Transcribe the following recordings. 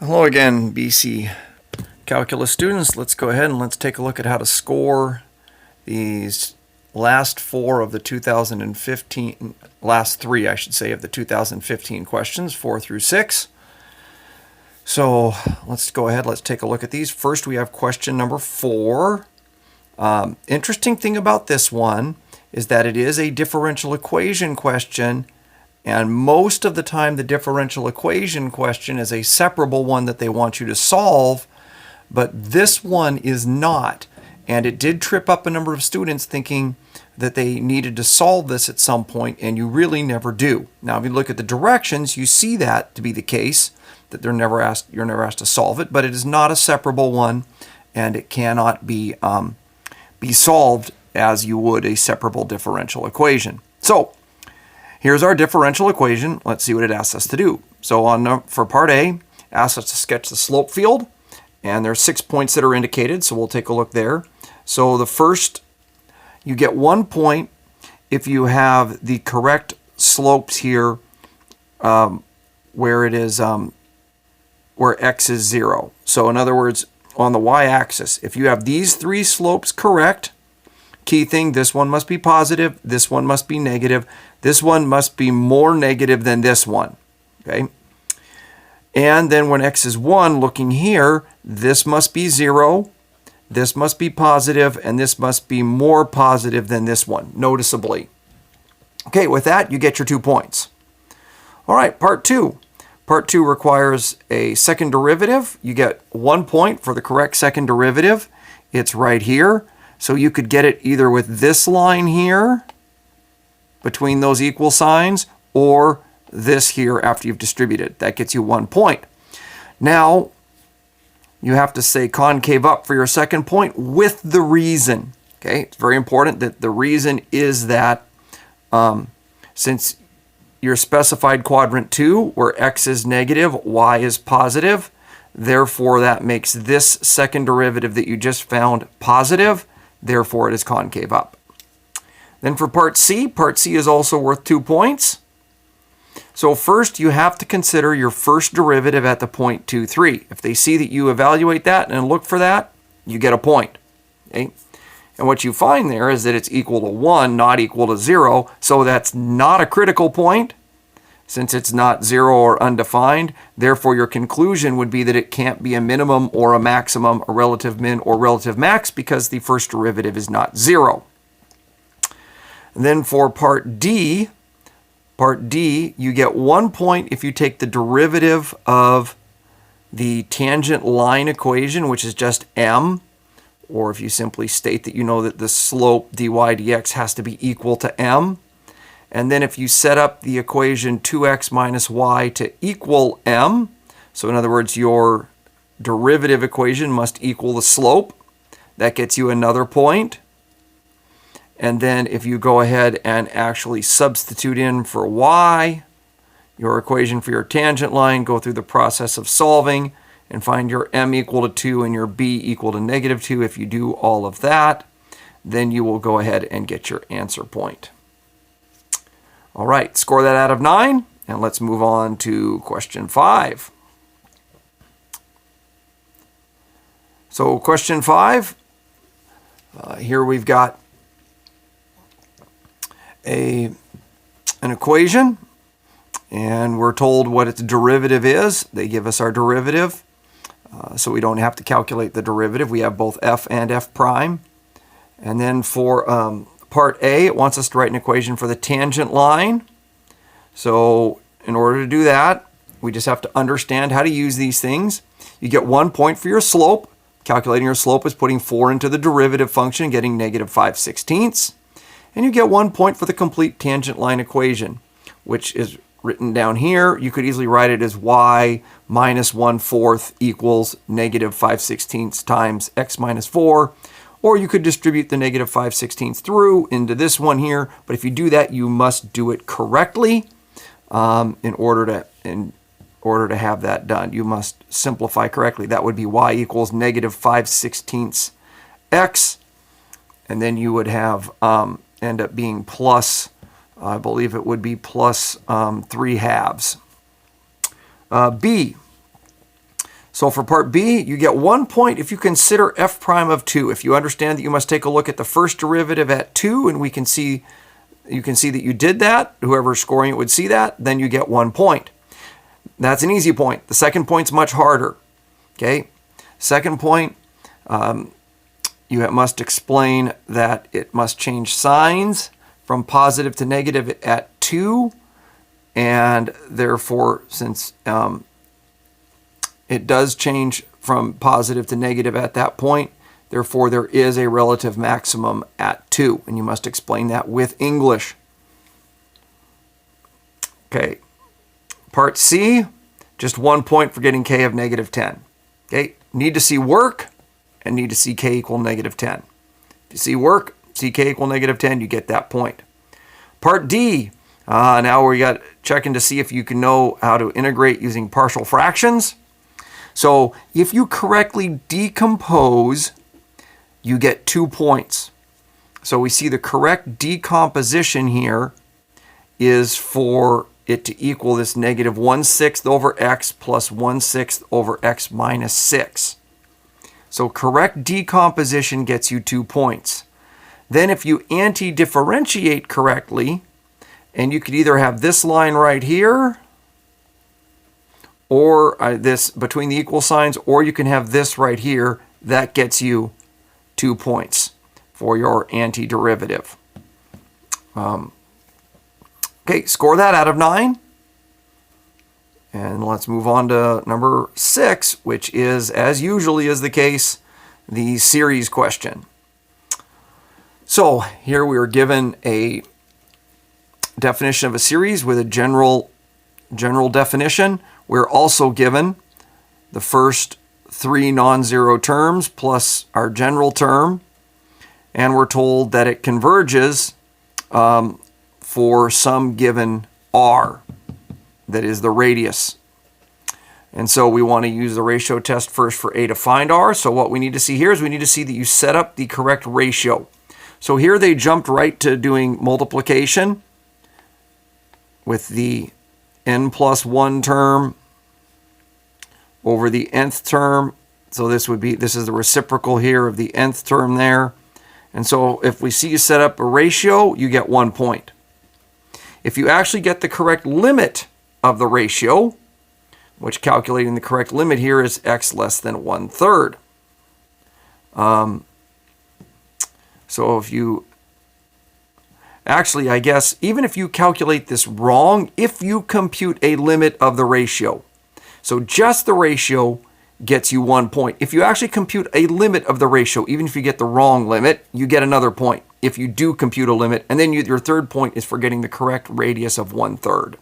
Hello again, BC Calculus students. Let's go ahead and let's take a look at how to score these last four of the 2015, last three, I should say, of the 2015 questions, 4 through 6. So let's go ahead, let's take a look at these. First, we have question number 4. Interesting thing about this one is that it is a differential equation question, and most of the time the differential equation question is a separable one that they want you to solve, but this one is not. And it did trip up a number of students thinking that they needed to solve this at some point, and you really never do. Now, if you look at the directions, you see that to be the case, that you're never asked to solve it, but it is not a separable one, and it cannot be solved as you would a separable differential equation. So, here's our differential equation. Let's see what it asks us to do. So for part A, it asks us to sketch the slope field, and there's 6 points that are indicated, so we'll take a look there. So the first, you get 1 point if you have the correct slopes here where it is where x is 0. So in other words, on the y-axis, if you have these 3 slopes correct, key thing, this one must be positive, this one must be negative, this one must be more negative than this one, okay? And then when x is 1, looking here, this must be 0, this must be positive, and this must be more positive than this one, noticeably. Okay, with that, you get your 2 points. All right, part 2. Part 2 requires a second derivative. You get 1 point for the correct second derivative. It's right here. So you could get it either with this line here, between those equal signs, or this here after you've distributed. That gets you 1 point. Now, you have to say concave up for your second point with the reason. Okay, it's very important that the reason is that since your specified quadrant 2, where x is negative, y is positive, therefore that makes this second derivative that you just found positive. Therefore, it is concave up. Then for part C is also worth 2 points. So first, you have to consider your first derivative at the point 2, 3. If they see that you evaluate that and look for that, you get a point. Okay? And what you find there is that it's equal to 1, not equal to 0. So that's not a critical point, since it's not 0 or undefined. Therefore, your conclusion would be that it can't be a minimum or a maximum, a relative min or relative max, because the first derivative is not 0. And then for part D, you get 1 point if you take the derivative of the tangent line equation, which is just m, or if you simply state that you know that the slope dy dx has to be equal to m. And then if you set up the equation 2x minus y to equal m, so in other words, your derivative equation must equal the slope, that gets you another point. And then if you go ahead and actually substitute in for y, your equation for your tangent line, go through the process of solving and find your m equal to 2 and your b equal to negative 2. If you do all of that, then you will go ahead and get your answer point. All right, score that out of 9, and let's move on to question 5. So question 5, here we've got an equation, and we're told what its derivative is. They give us our derivative, so we don't have to calculate the derivative. We have both f and f prime. And then for part A, it wants us to write an equation for the tangent line. So in order to do that, we just have to understand how to use these things. You get 1 point for your slope. Calculating your slope is putting 4 into the derivative function, getting negative 5/16. And you get 1 point for the complete tangent line equation, which is written down here. You could easily write it as y minus 1/4 equals negative 5/16 times x minus 4. Or you could distribute the negative 5/16 through into this one here. But if you do that, you must do it correctly in order to have that done. You must simplify correctly. That would be y equals negative 5/16 x. And then you would have end up being plus, I believe it would be plus 3/2. B. So for part B, you get 1 point if you consider f prime of 2. If you understand that you must take a look at the first derivative at 2, and you can see that you did that, whoever's scoring it would see that, then you get 1 point. That's an easy point. The second point's much harder. Okay? Second point, you must explain that it must change signs from positive to negative at 2, and therefore, since it does change from positive to negative at that point, therefore there is a relative maximum at 2, and you must explain that with English. Okay, part C, just 1 point for getting k of negative 10. Okay, need to see work and need to see k equal negative 10. If you see work, see k equal negative 10, you get that point. Part D, now we got checking to see if you can know how to integrate using partial fractions. So if you correctly decompose, you get 2 points. So we see the correct decomposition here is for it to equal this negative 1/6 over x plus 1/6 over x minus 6. So correct decomposition gets you 2 points. Then if you anti-differentiate correctly, and you could either have this line right here, or this between the equal signs, or you can have this right here, that gets you 2 points for your antiderivative. Okay, score that out of 9. And let's move on to number 6, which is, as usually is the case, the series question. So here we are given a definition of a series with a general definition. We're also given the first 3 non-zero terms plus our general term, and we're told that it converges for some given r, that is the radius. And so we want to use the ratio test first for a to find r. So what we need to see here is we need to see that you set up the correct ratio. So here they jumped right to doing multiplication with the n plus 1 term over the nth term. So this is the reciprocal here of the nth term there. And so if we see you set up a ratio, you get 1 point. If you actually get the correct limit of the ratio, which calculating the correct limit here is x less than 1/3. So if you, actually I guess, even if you calculate this wrong, if you compute a limit of the ratio, so just the ratio gets you 1 point. If you actually compute a limit of the ratio, even if you get the wrong limit, you get another point. If you do compute a limit, and then your third point is for getting the correct radius of 1/3.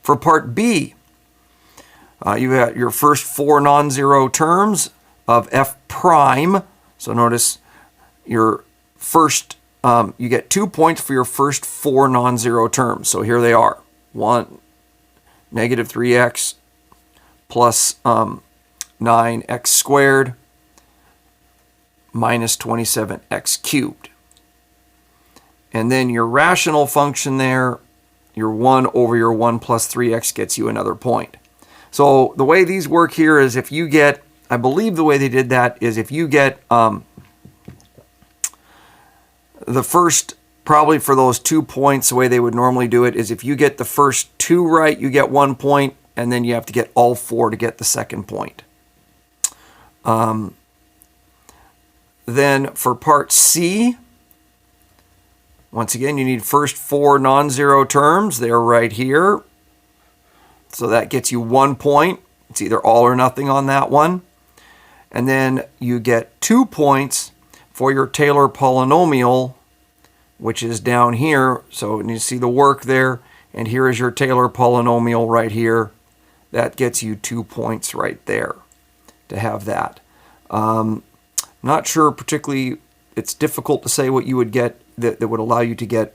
For part B, you have your first 4 non-zero terms of f prime. So notice your first, you get 2 points for your first 4 non-zero terms. So here they are. 1, negative 3x plus 9x squared minus 27x cubed. And then your rational function there, your 1 over your 1 plus 3x gets you another point. So the way these work here is if you get, I believe the way they did that is if you get the first, probably for those 2 points, the way they would normally do it is if you get the first 2 right, you get 1 point, and then you have to get all 4 to get the second point. Then for part C, once again, you need first 4 non-zero terms. They're right here. So that gets you 1 point. It's either all or nothing on that one. And then you get 2 points for your Taylor polynomial, which is down here. So you see the work there. And here is your Taylor polynomial right here. That gets you 2 points right there to have that. Not sure particularly, it's difficult to say what you would get that would allow you to get,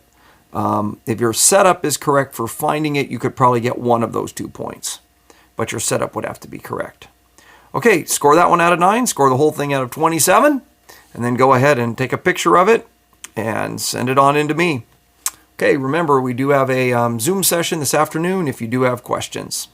if your setup is correct for finding it, you could probably get 1 of those 2 points. But your setup would have to be correct. Okay, score that one out of 9, score the whole thing out of 27, and then go ahead and take a picture of it and send it on in to me. Okay, remember we do have a Zoom session this afternoon if you do have questions.